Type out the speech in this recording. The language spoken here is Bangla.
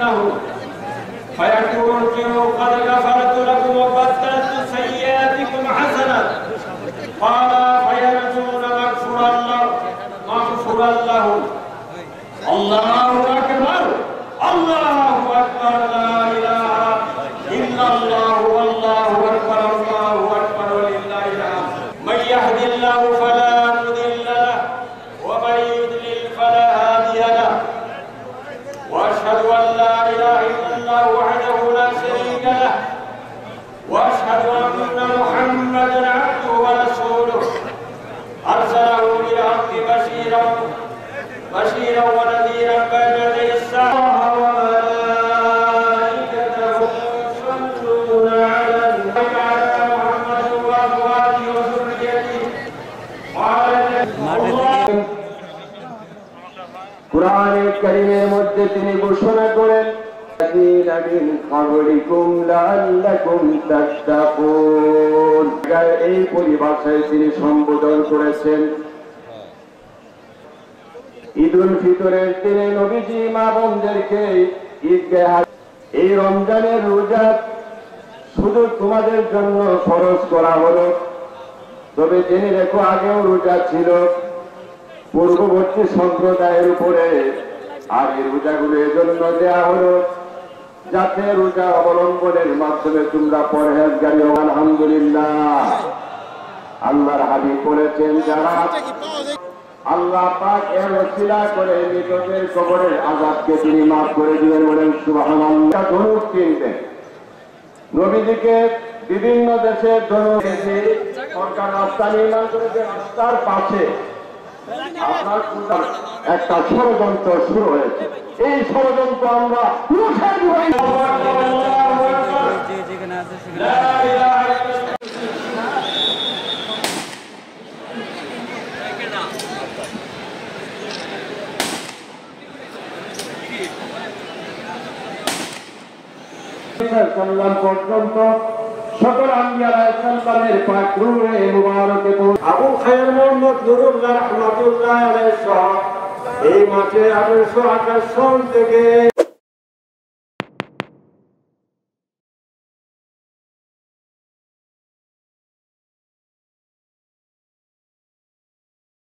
فيتبعونه فيقول قد غفرت لكم وبدلت سيئاتكم حسنات قال فيرجون مغفورا لهم. الله أكبر الله أكبر لا إله إلا الله والله أكبر الله أكبر ولله الحمد. من يهد الله فلا مضل له ومن يضلل فلا هادي له وأشهد أن لا إله إلا الله وحده لا شريك له وأشهد أن محمدا عبده ورسوله أرسله بالحق بشيرا ونذيرا بين يدي الساعة وملائكته يصلون على النبي على محمد وأزواجه وذريته কুরআন কারীমের মধ্যে তিনি ঘোষণা করেন মিন ক্বাবলিকুম লাআল্লাকুম তাত্তাকুন। এই পরিভাষায় তিনি সম্বোধন করেছেন। ঈদুল ফিতরের দিনে নবীজি মা বোনদেরকে ঈদগাহে এই রমজানের রোজা শুধু তোমাদের জন্য ফরজ করা হলো, তবে জেনে রেখো আগেও রোজা ছিল পূর্ববর্তী সম্প্রদায়ের উপরে, আর এই রোজাগুলো এজন্য দেয়া হলো যাতে রোজা অবলম্বনের মাধ্যমে তোমরা পরহেজগারী হও। আলহামদুলিল্লাহ। আল্লাহর হাবিব বলেছেন যারা আল্লাহ পাক এর ওসিলা করে মৃতদের কবরের আযাবকে তিনি মাফ করে দিবেন, বলেন সুবহানাল্লাহ। ধনুক কিনতেন নবীজিকে বিভিন্ন দেশের ধনুক সরকার রাস্তা নির্মাণ করেছে, রাস্তার পাশে আপনার একটা ষড়যন্ত্র শুরু হয়েছে। এই ষড়যন্ত্র আমরা পর্যন্ত সকল আম্বিয়া আলাইহিসসালামের পাক রূহে মুবারকে আবু খায়র মোহাম্মদ নুরুল্লাহ রাহমাতুল্লাহ আলাইহি এই মাঠে 1828 সাল থেকে